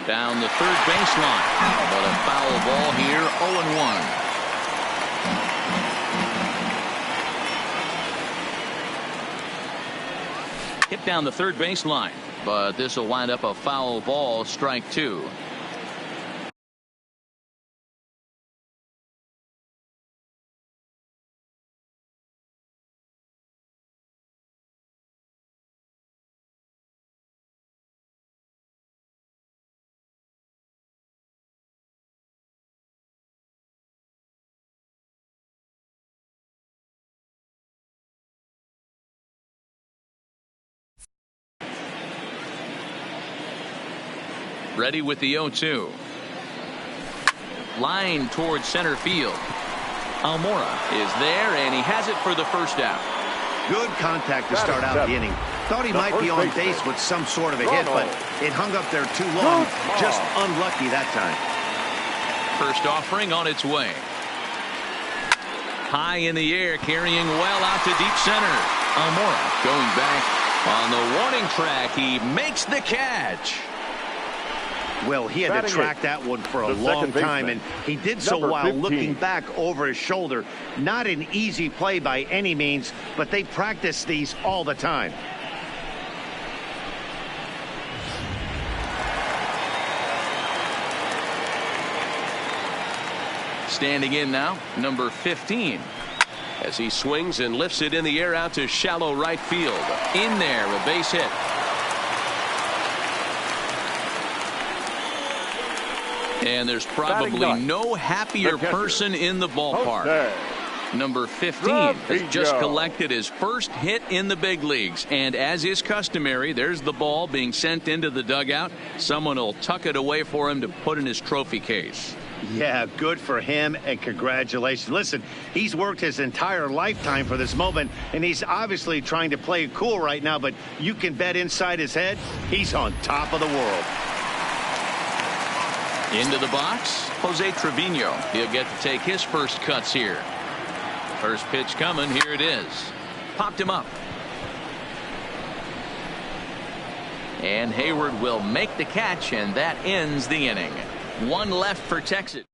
down the third baseline. But a foul ball here, 0-1. Hit down the third baseline, but this will wind up a foul ball, strike two. Ready with the 0-2. Line towards center field. Almora is there, and he has it for the first out. Good contact to start out the inning. Thought he might be on base with some sort of a hit, but it hung up there too long. Just unlucky that time. First offering on its way. High in the air, carrying well out to deep center. Almora going back on the warning track. He makes the catch. Well, he had to track that one for a long time, and he did so while looking back over his shoulder. Not an easy play by any means, but they practice these all the time. Standing in now, number 15. As he swings and lifts it in the air out to shallow right field. In there, a base hit. And there's probably no happier person in the ballpark. Number 15 has just collected his first hit in the big leagues. And as is customary, there's the ball being sent into the dugout. Someone will tuck it away for him to put in his trophy case. Yeah, good for him, and congratulations. Listen, he's worked his entire lifetime for this moment, and he's obviously trying to play it cool right now, but you can bet inside his head, he's on top of the world. Into the box, Jose Trevino. He'll get to take his first cuts here. First pitch coming. Here it is. Popped him up. And Hayward will make the catch, and that ends the inning. One left for Texas.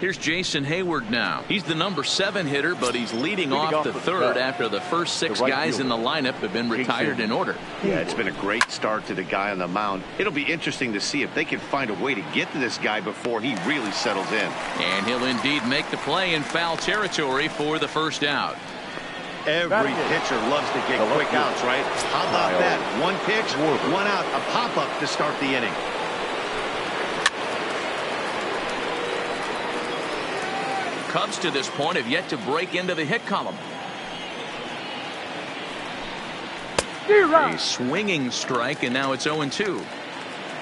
Here's Jason Hayward now. He's the number 7 hitter, but he's leading off the third after the first 6 guys in the lineup have been retired in order. Yeah, it's been a great start to the guy on the mound. It'll be interesting to see if they can find a way to get to this guy before he really settles in. And he'll indeed make the play in foul territory for the first out. Every pitcher loves to get quick outs, right? How about that? One pitch, one out, a pop-up to start the inning. Cubs to this point have yet to break into the hit column. A swinging strike, and now it's 0-2.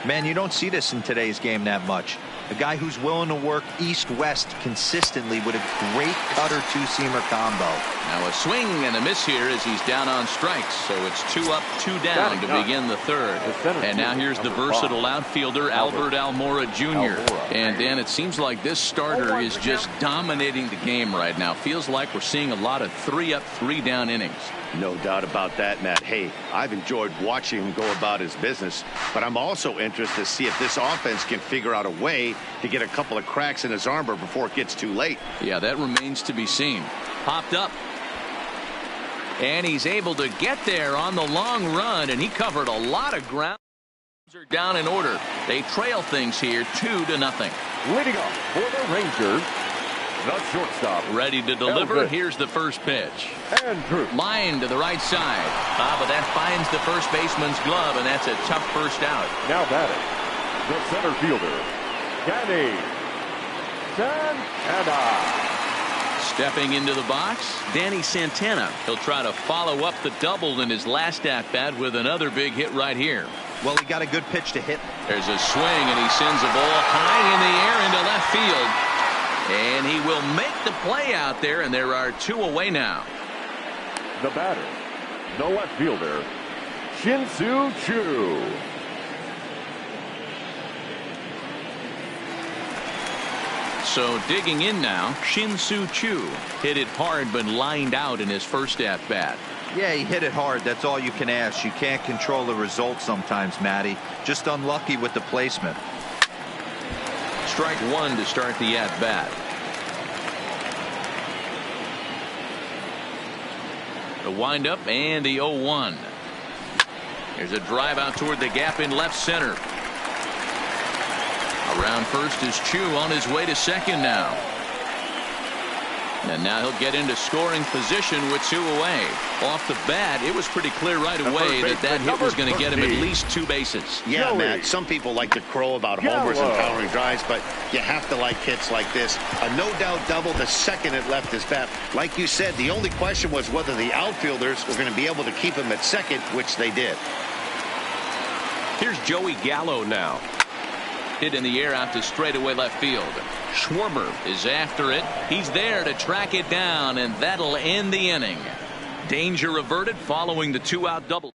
Man, you don't see this in today's game that much. A guy who's willing to work east-west consistently with a great cutter two-seamer combo. Now a swing and a miss here as he's down on strikes. So it's 2 up, 2 down to begin the third. And now here's the versatile outfielder Albert Almora Jr. And Dan, it seems like this starter is just dominating the game right now. Feels like we're seeing a lot of 3 up, 3 down innings. No doubt about that, Matt. Hey, I've enjoyed watching him go about his business, but I'm also interested to see if this offense can figure out a way to get a couple of cracks in his armor before it gets too late. Yeah, that remains to be seen. Popped up. And he's able to get there on the long run, and he covered a lot of ground. Are down in order. They trail things here 2-0. Leading off for the Rangers, the shortstop. Ready to deliver. Here's the first pitch. Andrew. Line to the right side. But that finds the first baseman's glove, and that's a tough first out. Now batting, the center fielder, Danny Santana. Stepping into the box, Danny Santana. He'll try to follow up the double in his last at-bat with another big hit right here. Well, he got a good pitch to hit. There's a swing, and he sends a ball high in the air into left field. And he will make the play out there, and there are 2 away now. The batter, the left fielder, Shin-Soo Choo. So digging in now, Shin-Soo Choo hit it hard but lined out in his first at-bat. Yeah, he hit it hard. That's all you can ask. You can't control the result sometimes, Matty. Just unlucky with the placement. Strike one to start the at-bat. The windup and the 0-1. There's a drive out toward the gap in left center. Around first is Chu on his way to second now. And now he'll get into scoring position with 2 away. Off the bat, it was pretty clear right away that hit was going to get him at least 2 bases. Yeah, Matt, some people like to crow about homers and powering drives, but you have to like hits like this. A no-doubt double the second it left his bat. Like you said, the only question was whether the outfielders were going to be able to keep him at second, which they did. Here's Joey Gallo now. Hit in the air out to straightaway left field. Schwarber is after it. He's there to track it down, and that'll end the inning. Danger averted following the 2-out double.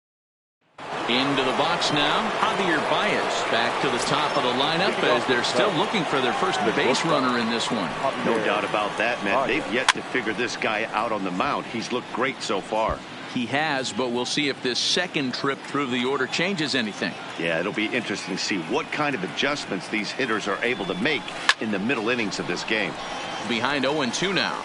Into the box now, Javier Baez back to the top of the lineup as they're still looking for their first base runner in this one. No doubt about that, man. They've yet to figure this guy out on the mound. He's looked great so far. He has, but we'll see if this second trip through the order changes anything. Yeah, it'll be interesting to see what kind of adjustments these hitters are able to make in the middle innings of this game. Behind 0-2 now.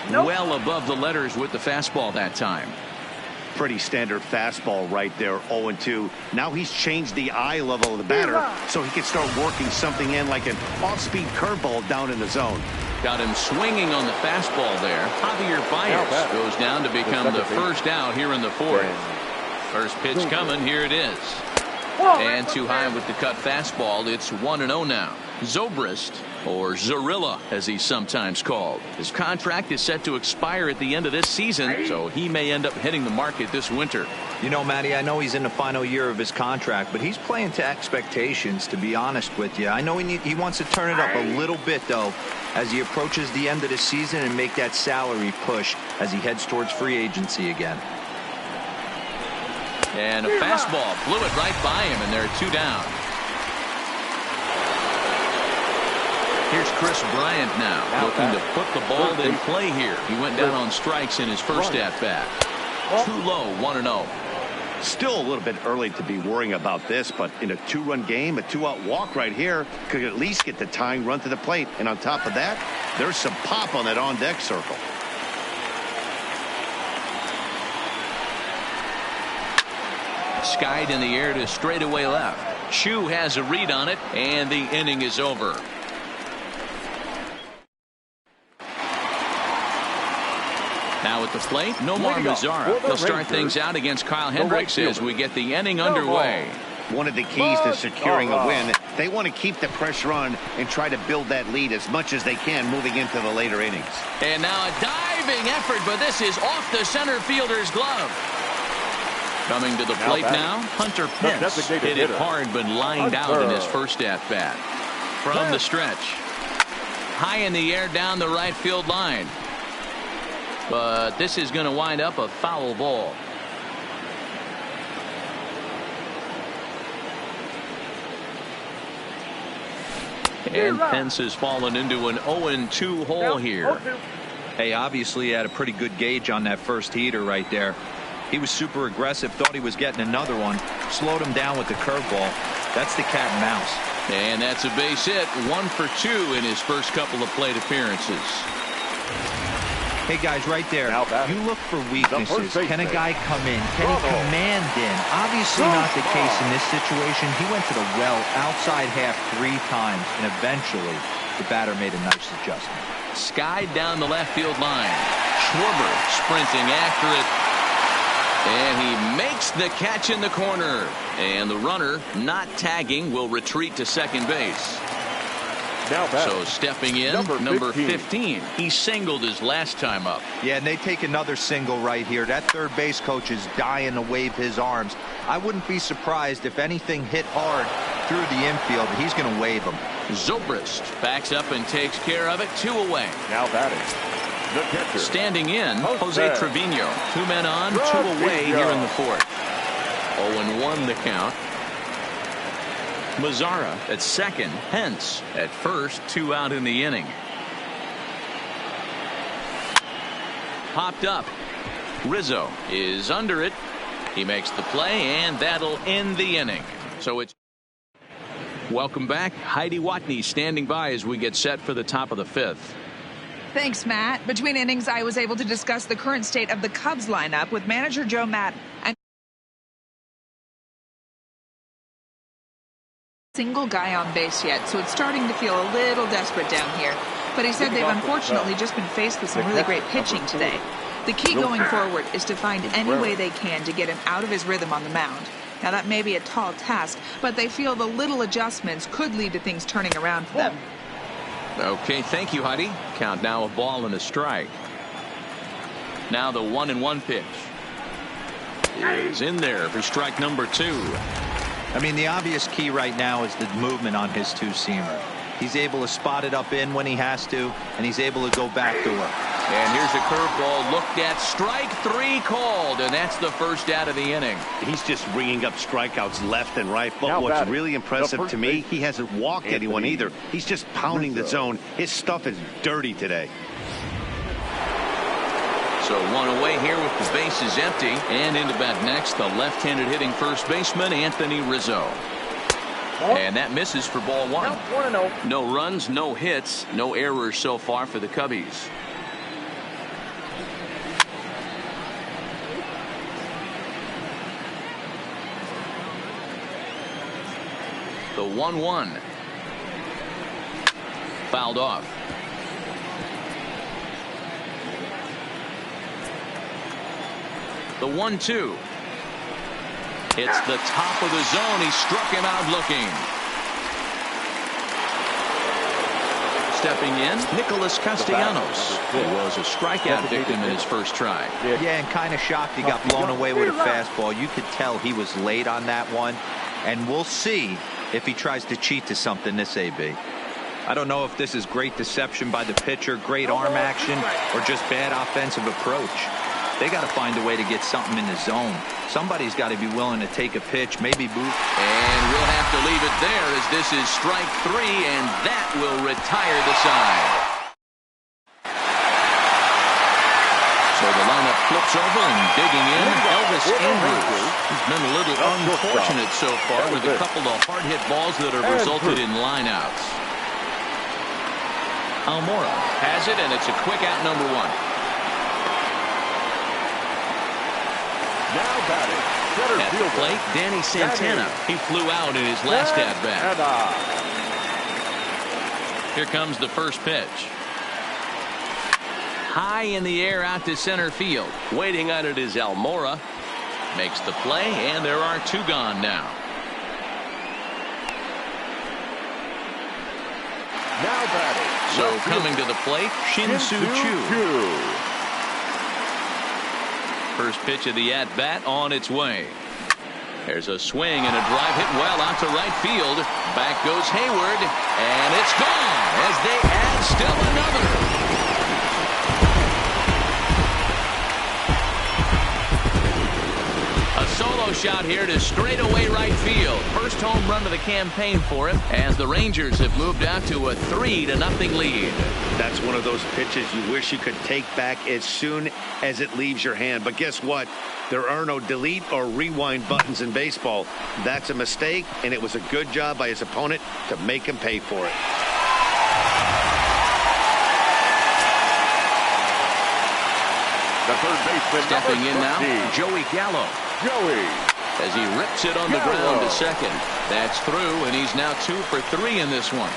Nope. Well above the letters with the fastball that time. Pretty standard fastball right there, 0-2. Now he's changed the eye level of the batter so he can start working something in like an off-speed curveball down in the zone. Got him swinging on the fastball there. Javier Baez goes down to become the first out here in the 4th. First pitch coming, here it is. And too high with the cut fastball. It's 1-0 now. Zobrist, or Zorilla as he's sometimes called. His contract is set to expire at the end of this season, so he may end up hitting the market this winter. You know, Matty, I know he's in the final year of his contract, but he's playing to expectations, to be honest with you. I know he wants to turn it up a little bit, though, as he approaches the end of the season and make that salary push as he heads towards free agency again. And a fastball blew it right by him, and there are 2 down. Here's Chris Bryant now, looking to put the ball in play here. He went down on strikes in his first at-bat. Too low, 1-0. Still a little bit early to be worrying about this, but in a 2-run game, a 2-out walk right here could at least get the tying run to the plate. And on top of that, there's some pop on that on-deck circle. Skied in the air to straightaway left. Chu has a read on it, and the inning is over. Now at the plate, Nomar Mazara. He'll start things out against Kyle Hendricks as we get the inning underway. One of the keys to securing a win, they want to keep the pressure on and try to build that lead as much as they can moving into the later innings. And now a diving effort, but this is off the center fielder's glove. Coming to the plate now, Hunter Pence hit it hard but lined out in his first at-bat. From the stretch. High in the air down the right field line. But this is going to wind up a foul ball. And Pence has fallen into an 0-2 hole here. Hey, obviously he had a pretty good gauge on that first heater right there. He was super aggressive, thought he was getting another one, slowed him down with the curveball. That's the cat and mouse. And that's a base hit, 1 for 2 in his first couple of plate appearances. Hey guys, right there, you look for weaknesses. Can a guy come in? Can he command in? Obviously not the case in this situation. He went to the well outside half 3 times, and eventually the batter made a nice adjustment. Skied down the left field line. Schwarber sprinting after it. And he makes the catch in the corner. And the runner, not tagging, will retreat to second base. So stepping in, number 15. He singled his last time up. Yeah, and they take another single right here. That third base coach is dying to wave his arms. I wouldn't be surprised if anything hit hard through the infield. He's going to wave them. Zobrist backs up and takes care of it. 2 away. Now batting, the catcher. Standing in, Jose Trevino. 2 men on, 2 away here in the 4th. 0-1 the count. Mazzara at second. Hence at first. 2 out in the inning. Popped up. Rizzo is under it. He makes the play, and that'll end the inning. So it's welcome back. Heidi Watney standing by as we get set for the top of the 5th. Thanks, Matt. Between innings, I was able to discuss the current state of the Cubs lineup with manager Joe Maddon. And single guy on base yet, so it's starting to feel a little desperate down here. But he said they've unfortunately just been faced with some really great pitching today. The key going forward is to find any way they can to get him out of his rhythm on the mound. Now, that may be a tall task, but they feel the little adjustments could lead to things turning around for them. Okay, thank you, Heidi. Count now a ball and a strike. Now the 1-1 pitch is in there for strike number 2. I mean, the obvious key right now is the movement on his two-seamer. He's able to spot it up in when he has to, and he's able to go back to work. And here's a curveball looked at. Strike 3 called, and that's the first out of the inning. He's just ringing up strikeouts left and right. But what's really impressive to me, he hasn't walked anyone either. He's just pounding the zone. His stuff is dirty today. So 1 away here with the bases empty. And into bat next, the left-handed hitting first baseman, Anthony Rizzo. And that misses for ball 1. No runs, no hits, no errors so far for the Cubbies. The 1-1. Fouled off. The 1-2. It's the top of the zone. He struck him out looking. Stepping in, Nicholas Castellanos, who was a strikeout victim in his first try. Yeah, and kind of shocked he got blown away with a fastball. You could tell he was late on that one. And we'll see if he tries to cheat to something this AB. I don't know if this is great deception by the pitcher, great arm action, or just bad offensive approach. They got to find a way to get something in the zone. Somebody's got to be willing to take a pitch, maybe move. And we'll have to leave it there as this is strike 3, and that will retire the side. So the lineup flips over, and digging in, Elvis Andrus. He's been a little unfortunate so far with a couple of hard-hit balls that have resulted in lineouts. Almora has it, and it's a quick out number 1. Now batting, center at the plate, Danny Santana. He flew out in his last at-bat. Here comes the first pitch. High in the air out to center field. Waiting on it is Almora. Makes the play, and there are 2 gone now. Now batting. So coming to the plate, Shin-Soo Choo. First pitch of the at-bat on its way. There's a swing and a drive hit well out to right field. Back goes Hayward, and it's gone as they add still another. A solo shot here to straightaway right field. First home run of the campaign for him as the Rangers have moved out to a 3-0 lead. That's one of those pitches you wish you could take back as soon as it leaves your hand. But guess what? There are no delete or rewind buttons in baseball. That's a mistake, and it was a good job by his opponent to make him pay for it. The third baseman stepping in now, Joey Gallo. As he rips it on the ground to second. That's through, and he's now 2 for 3 in this one.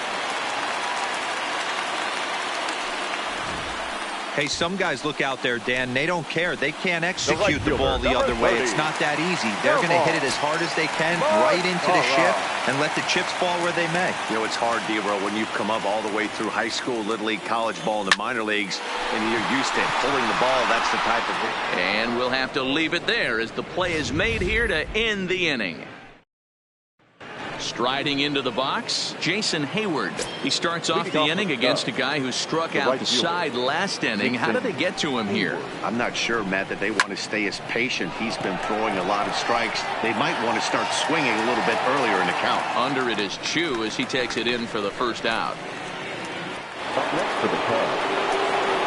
Hey, some guys look out there, Dan. They don't care. They can't execute the ball the other way. It's not that easy. They're going to hit it as hard as they can right into the ship and let the chips fall where they may. You know, it's hard, D-Row, when you've come up all the way through high school, Little League, college ball, and the minor leagues, and you're used to pulling the ball. That's the type of thing. And we'll have to leave it there as the play is made here to end the inning. Striding into the box, Jason Hayward. He starts off the inning against a guy who struck out the side last inning. How did they get to him here? I'm not sure, Matt, that they want to stay as patient. He's been throwing a lot of strikes. They might want to start swinging a little bit earlier in the count. Under it is Chu as he takes it in for the first out. Up next for the Cubs.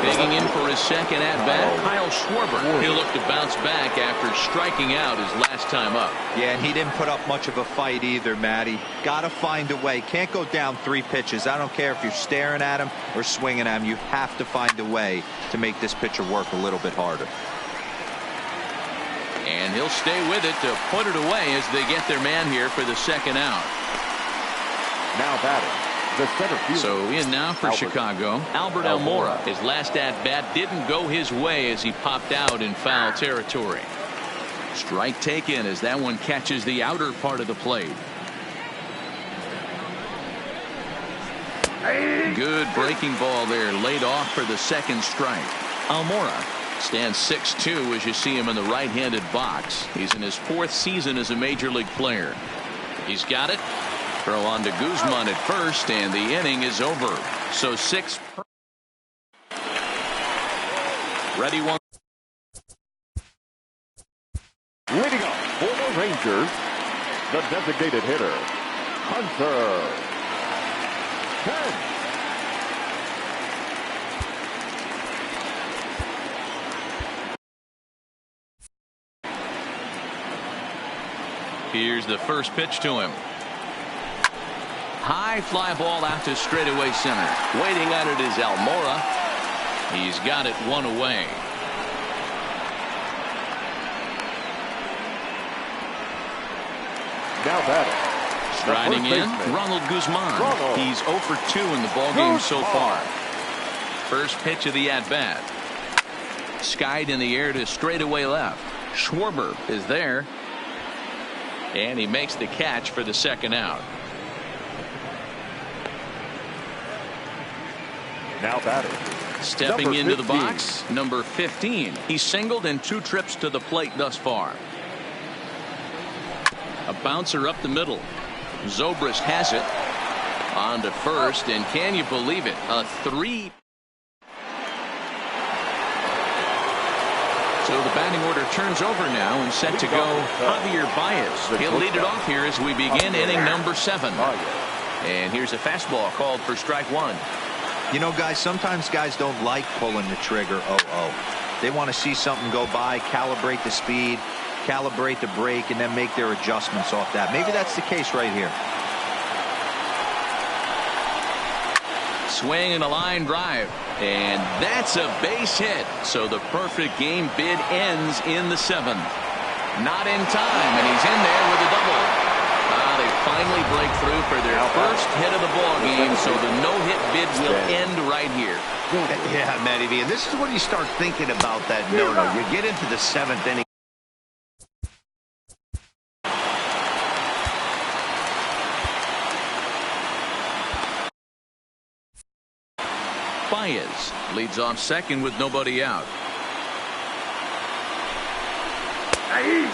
Digging in for his second at-bat, Kyle Schwarber. He'll look to bounce back after striking out his last time up. Yeah, and he didn't put up much of a fight either, Matty. Got to find a way. Can't go down 3 pitches. I don't care if you're staring at him or swinging at him. You have to find a way to make this pitcher work a little bit harder. And he'll stay with it to put it away as they get their man here for the second out. Now batting. So in now for Chicago, Albert Almora. His last at-bat didn't go his way as he popped out in foul territory. Strike taken as that one catches the outer part of the plate. Good breaking ball there, laid off for the second strike. Almora stands 6'2" as you see him in the right-handed box. He's in his 4th season as a major league player. He's got it. Throw on to Guzman at first, and the inning is over. So 6. Ready, 1. Leading off for the Rangers, the designated hitter, Hunter Pence. Here's the first pitch to him. High fly ball out to straightaway center. Waiting on it is Almora. He's got it 1 away. Now batting. Striding in, Ronald Guzman. He's 0 for 2 in the ballgame so far. First pitch of the at-bat. Skied in the air to straightaway left. Schwarber is there. And he makes the catch for the second out. Now batting. Stepping into the box, number 15. He's singled in 2 trips to the plate thus far. A bouncer up the middle. Zobrist has it. On to first, and can you believe it? A 3. So the batting order turns over now and set to go Javier Baez. He'll lead it off here as we begin inning number 7. And here's a fastball called for strike 1. You know, guys, sometimes guys don't like pulling the trigger. They want to see something go by, calibrate the speed, calibrate the brake, and then make their adjustments off that. Maybe that's the case right here. Swing and a line drive. And that's a base hit. So the perfect game bid ends in the 7th. Not in time, and he's in there with a double. They finally break through for their first hit of the ball game, so the no-hit bid will end right here. Yeah, Matty V. And this is when you start thinking about that no-no. You get into the 7th inning. Baez leads off second with nobody out.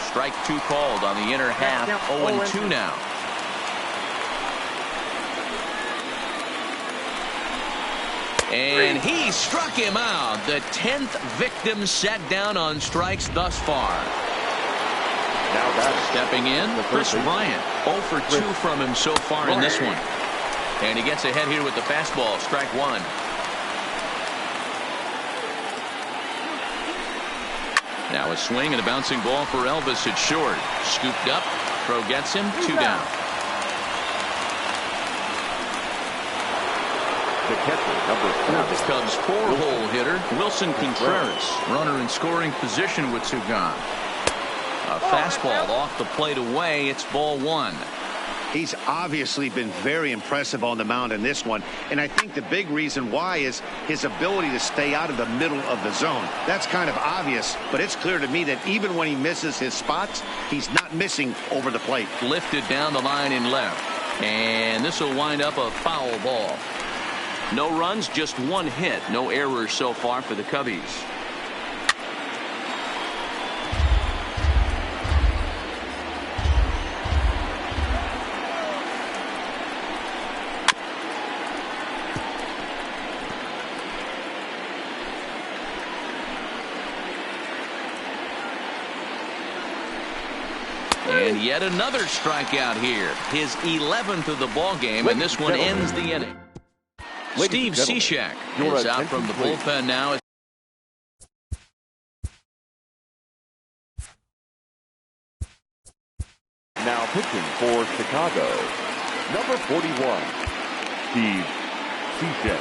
Strike 2 called on the inner half. 0-2 now. And he struck him out. The 10th victim set down on strikes thus far. Now stepping in, Chris Bryant. 0 for 2 from him so far in this one. And he gets ahead here with the fastball. Strike 1. Now a swing and a bouncing ball for Elvis at short. Scooped up. Throw gets him. 2 down. The catcher, number 4. Now the Cubs' 4-hole hitter, Wilson Contreras. Runner in scoring position with 2 gone. A fastball off the plate away. It's ball 1. He's obviously been very impressive on the mound in this one, and I think the big reason why is his ability to stay out of the middle of the zone. That's kind of obvious, but it's clear to me that even when he misses his spots, he's not missing over the plate. Lifted down the line in left, and this will wind up a foul ball. No runs, just 1 hit. No errors so far for the Cubbies. And yet another strikeout here. His 11th of the ball game, and this one ends the inning. Steve Cishek is out from the bullpen now. Now pitching for Chicago, number 41, Steve Cishek.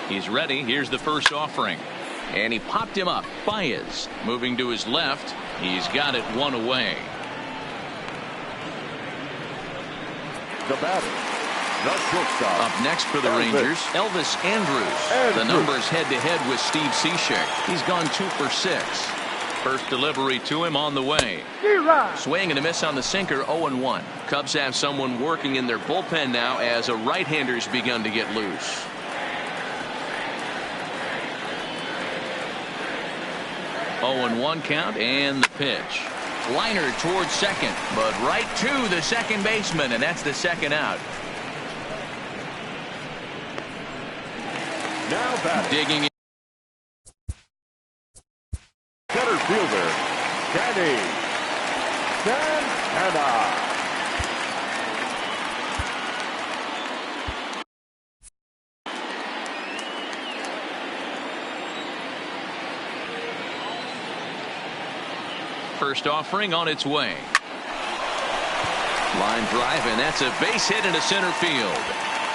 He's ready. Here's the first offering. And he popped him up. Baez moving to his left. He's got it one away. The batter, the shortstop. Up next for the Rangers, Elvis Andrus. The numbers head-to-head with Steve Cishek. He's gone 2 for 6. First delivery to him on the way. Swing and a miss on the sinker, 0-1. Cubs have someone working in their bullpen now as a right-hander's begun to get loose. 0-1 count, and the pitch. Liner towards second, but right to the second baseman, and that's the second out. Now batting. Digging in. Center fielder, Danny Santana. First offering on its way. Line drive, and that's a base hit into center field.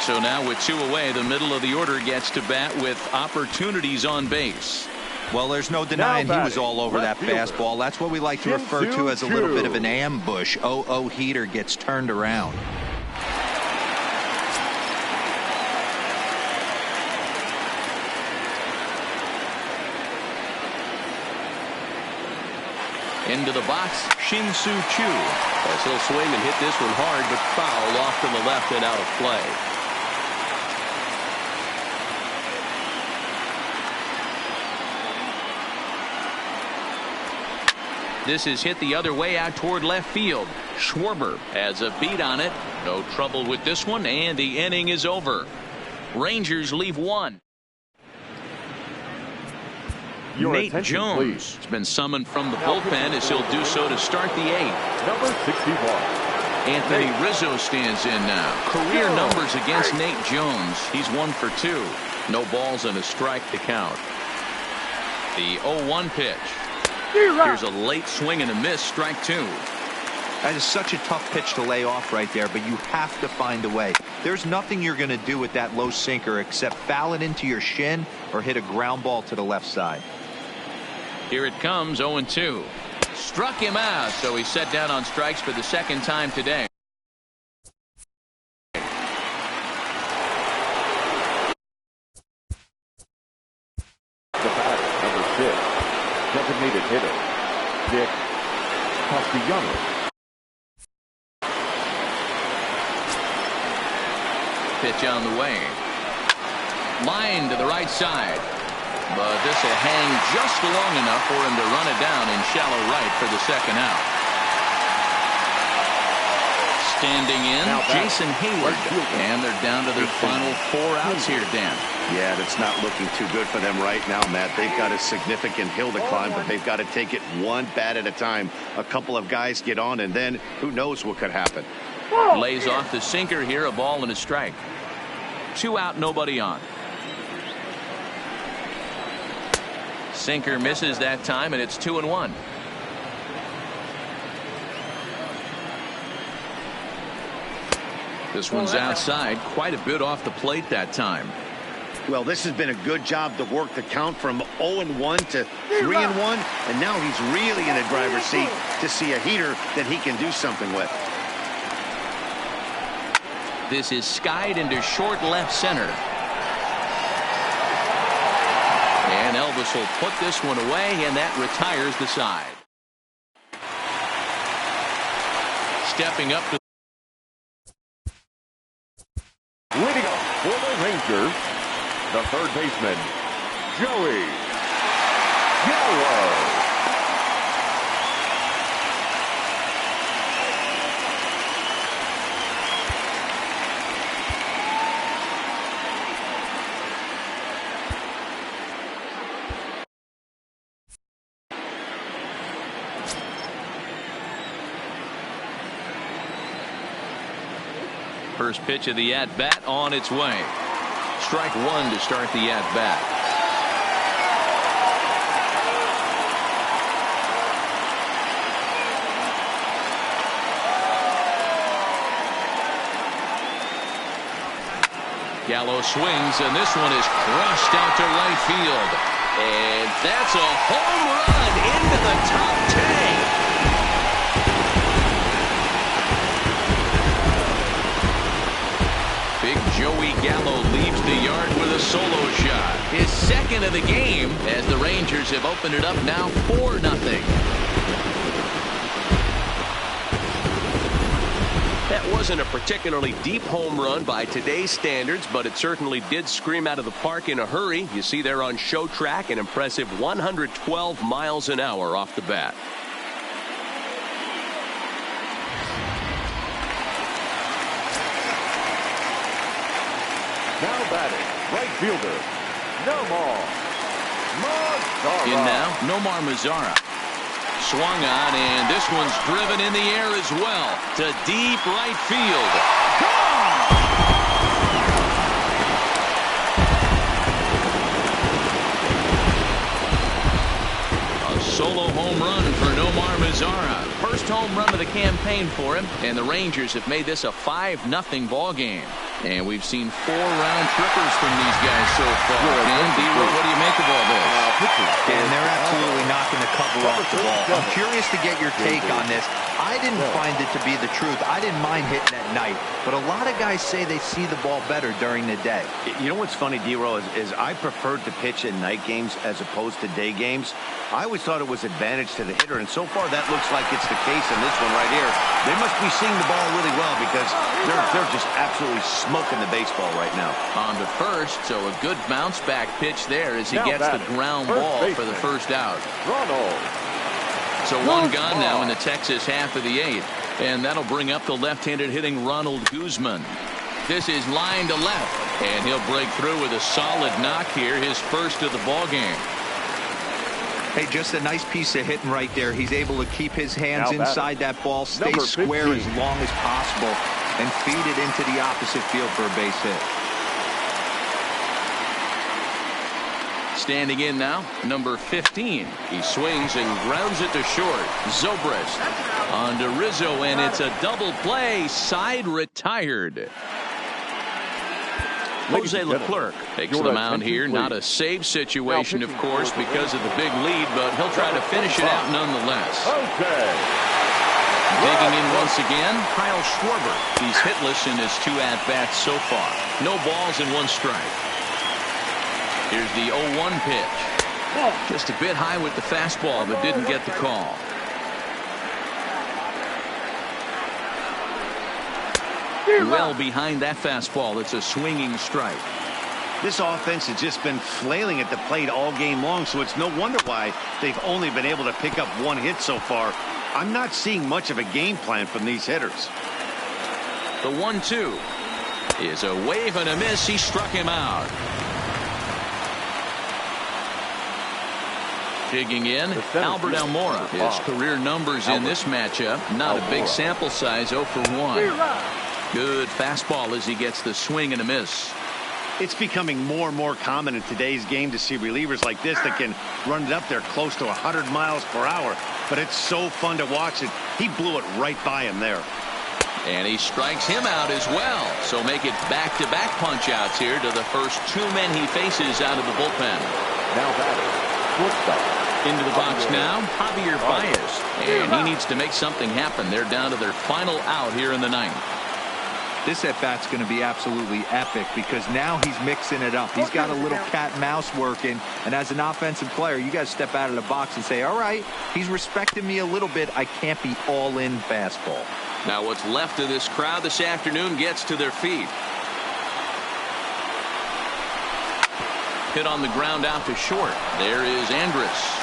So now with 2 away, the middle of the order gets to bat with opportunities on base. Well, there's no denying he was all over that fastball. That's what we like to refer to as a little bit of an ambush. 0-0 heater gets turned around. Into the box, Shin-Soo Choo. As he'll swing and hit this one hard, but foul off to the left and out of play. This is hit the other way out toward left field. Schwarber has a beat on it. No trouble with this one, and the inning is over. Rangers leave 1. Nate Jones has been summoned from the bullpen as he'll do so to start the 8th. Number 61. Anthony Rizzo stands in now. Career numbers against Nate Jones. He's 1 for 2. No balls and a strike to count. The 0-1 pitch. Here's a late swing and a miss. Strike 2. That is such a tough pitch to lay off right there, but you have to find a way. There's nothing you're going to do with that low sinker except foul it into your shin or hit a ground ball to the left side. Here it comes, 0-2. Struck him out, so he's set down on strikes for the second time today. The batter, number 6, designated hitter, Nick Castellanos. Pitch on the way. Line to the right side. But this will hang just long enough for him to run it down in shallow right for the second out. Standing in, Jason Hayward. And they're down to their final 4 outs here, Dan. Yeah, that's not looking too good for them right now, Matt. They've got a significant hill to climb, but they've got to take it one bat at a time. A couple of guys get on, and then who knows what could happen. Lays off the sinker here, a ball and a strike. 2 out, nobody on. Sinker misses that time, and it's 2-1. This one's outside, quite a bit off the plate that time. Well, this has been a good job to work the count from 0-1 to 3-1, and now he's really in the driver's seat to see a heater that he can do something with. This is skied into short left center. And Elvis will put this one away, and that retires the side. Stepping up to leading up for the Rangers, the third baseman, Joey Gallo. first pitch of the at-bat on its way. Strike one to start the at-bat. Gallo swings, and this one is crushed out to right field. And that's a home run into the top 10. Big Joey Gallo leaves the yard with a solo shot. His second of the game as the Rangers have opened it up now 4-0. That wasn't a particularly deep home run by today's standards, but it certainly did scream out of the park in a hurry. You see there on show track an impressive 112 miles an hour off the bat. Now batting, right fielder, Nomar Mazara. In now, Nomar Mazara. Swung on, and this one's driven in the air as well to deep right field. Gone! A solo home run for Nomar Mazara. First home run of the campaign for him, and the Rangers have made this a 5-0 ball game. And we've seen 4 round trippers from these guys so far. Dan D-Row, what do you make of all this? And they're absolutely knocking the cover off the ball. I'm curious to get your take on this. I didn't find it to be the truth. I didn't mind hitting at night, but a lot of guys say they see the ball better during the day. You know what's funny, D-Row, is I preferred to pitch in night games as opposed to day games. I always thought it was advantage to the hitter, and so far that looks like it's the case in this one right here. They must be seeing the ball really well because they're just absolutely smoking the baseball right now. On to first, so a good bounce back pitch there as he gets the ground ball for the first out. So one gone now in the Texas half of the 8th, and that'll bring up the left-handed hitting Ronald Guzman. This is line to left, and he'll break through with a solid knock here, his first of the ball game. Hey, just a nice piece of hitting right there. He's able to keep his hands inside that ball, stay square as long as possible, and feed it into the opposite field for a base hit. Standing in now, number 15. He swings and grounds it to short. Zobrist on to Rizzo, and it's a double play. Side retired. Jose Leclerc takes the mound here. Not a save situation, of course, because of the big lead, but he'll try to finish it out nonetheless. Digging in once again, Kyle Schwarber. He's hitless in his 2 at-bats so far. No balls and 1 strike. Here's the 0-1 pitch. Just a bit high with the fastball, but didn't get the call. Well behind that fastball. It's a swinging strike. This offense has just been flailing at the plate all game long, so it's no wonder why they've only been able to pick up 1 hit so far. I'm not seeing much of a game plan from these hitters. The 1-2 is a wave and a miss. He struck him out. Digging in, Albert Almora. His career numbers in this matchup. Not a big sample size, 0 for 1. Good fastball as he gets the swing and a miss. It's becoming more and more common in today's game to see relievers like this that can run it up there close to 100 miles per hour. But it's so fun to watch it. He blew it right by him there. And he strikes him out as well. So make it back-to-back punch-outs here to the first 2 men he faces out of the bullpen. Now batting, shortstop. Into the box now, Javier Baez. And he needs to make something happen. They're down to their final out here in the 9th. This at-bat's going to be absolutely epic because now he's mixing it up. He's got a little cat and mouse working, and as an offensive player, you got to step out of the box and say, all right, he's respecting me a little bit. I can't be all-in fastball. Now what's left of this crowd this afternoon gets to their feet. Hit on the ground out to short. There is Andrus.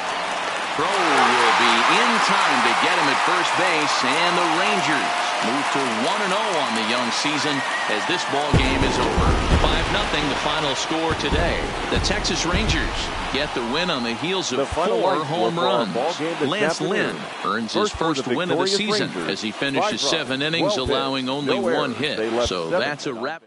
Throw will be in time to get him at first base, and the Rangers move to 1-0 on the young season as this ball game is over. 5-0 the final score today. The Texas Rangers get the win on the heels of 4 home runs. Lance Lynn earns his first win of the season as he finishes 7 innings, allowing only 1 hit. So that's a wrap.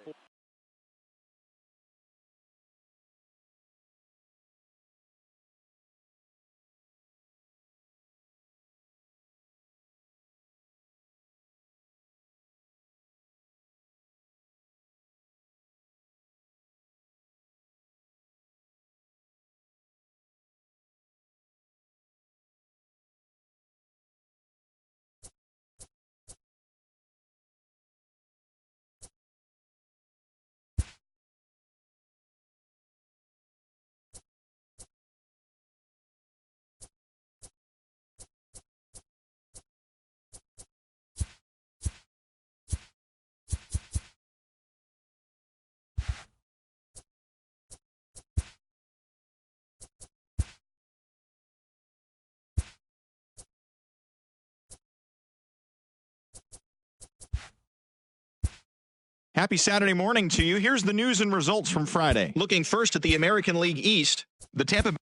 Happy Saturday morning to you. Here's the news and results from Friday. Looking first at the American League East, the Tampa